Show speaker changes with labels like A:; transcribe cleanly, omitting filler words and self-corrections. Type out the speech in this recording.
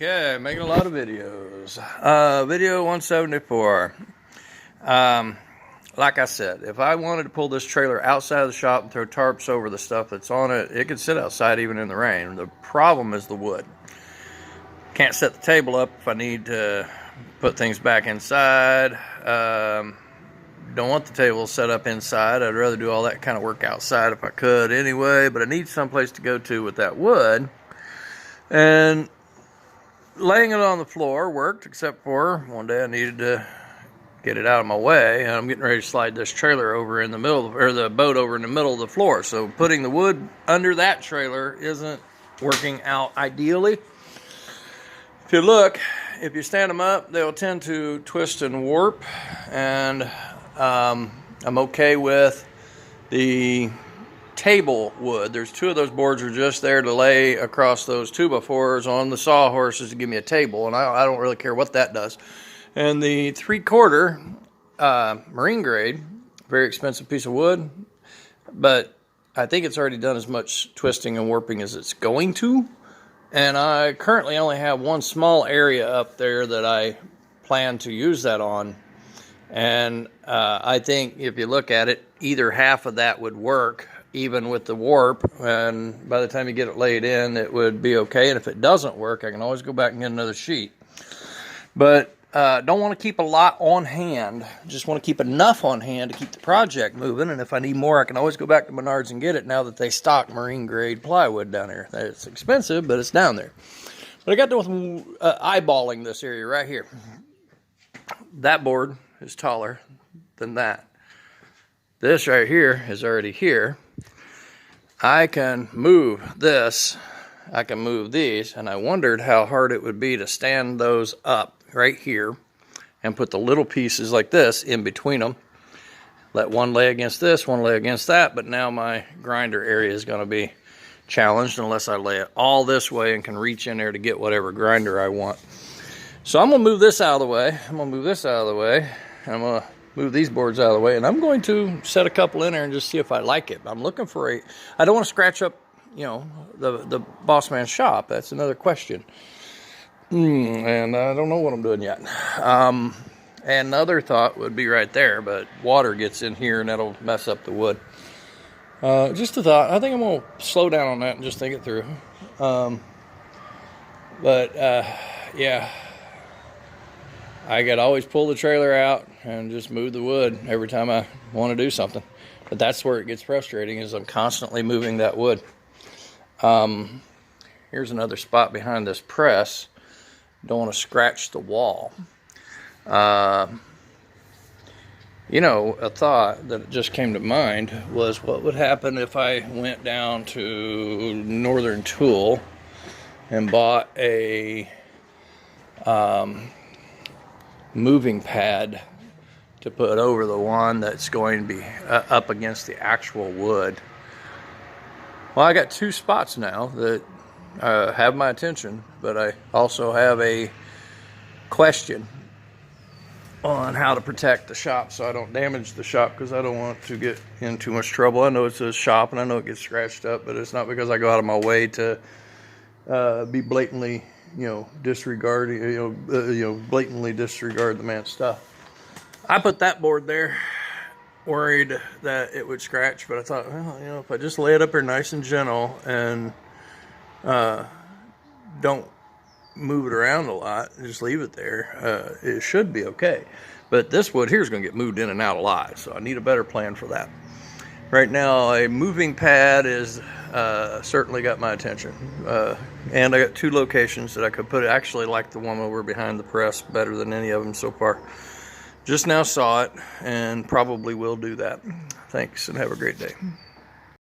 A: Okay, making a lot of videos. Video 174. Like I said, if I wanted to pull this trailer outside of the shop and throw tarps over the stuff that's on it, it could sit outside even in the rain. The problem is the wood. Can't set the table up if I need to put things back inside. Don't want the table set up inside. I'd rather do all that kind of work outside if I could anyway, but I need someplace to go to with that wood. And laying it on the floor worked, except for one day I needed to get it out of my way, and I'm getting ready to slide this trailer over in the middle, or the boat over in the middle of the floor. So putting the wood under that trailer isn't working out ideally. If you look, if you stand them up, they'll tend to twist and warp, and I'm okay with the table wood. There's two of those boards are just there to lay across those 2x4s on the sawhorses to give me a table, and I don't really care what that does. And the 3/4 marine grade, very expensive piece of wood, but I think it's already done as much twisting and warping as it's going to. And I currently only have one small area up there that I plan to use that on. And I think if you look at it, either half of that would work, even with the warp, and by the time you get it laid in, it would be okay. And if it doesn't work, I can always go back and get another sheet. But don't want to keep a lot on hand. Just want to keep enough on hand to keep the project moving. And if I need more, I can always go back to Menards and get it now that they stock marine grade plywood down here. It's expensive, but it's down there. But I got done with eyeballing this area right here. That board is taller than that. This right here is already here. I can move this. I can move these, and I wondered how hard it would be to stand those up right here and put the little pieces like this in between them. Let one lay against this, one lay against that, but now my grinder area is going to be challenged unless I lay it all this way and can reach in there to get whatever grinder I want. So I'm going to move this out of the way. I'm going to move this out of the way. I'm going to move these boards out of the way, and I'm going to set a couple in there and just see if I like it. I'm looking for I don't want to scratch up, you know, the boss man's shop. That's another question. And I don't know what I'm doing yet. And another thought would be right there, but water gets in here and that'll mess up the wood. Just a thought. I think I'm going to slow down on that and just think it through. Yeah. I could always pull the trailer out and just move the wood every time I want to do something. But that's where it gets frustrating, is I'm constantly moving that wood. Here's another spot behind this press. Don't want to scratch the wall. You know, a thought that just came to mind was, what would happen if I went down to Northern Tool and bought a moving pad to put over the one that's going to be up against the actual wood. Well, I got two spots now that have my attention, but I also have a question on how to protect the shop so I don't damage the shop, because I don't want to get in too much trouble. I know it's a shop and I know it gets scratched up, but it's not because I go out of my way to be blatantly, you know, disregarding, blatantly disregard the man's stuff. I put that board there worried that it would scratch, but I thought, well, you know, if I just lay it up here nice and gentle and don't move it around a lot, just leave it there, it should be okay. But this wood here is going to get moved in and out a lot, so I need a better plan for that. Right now, a moving pad is certainly got my attention, and I got two locations that I could put it. Actually, like the one over behind the press better than any of them so far. Just now saw it, and probably will do that. Thanks, and have a great day.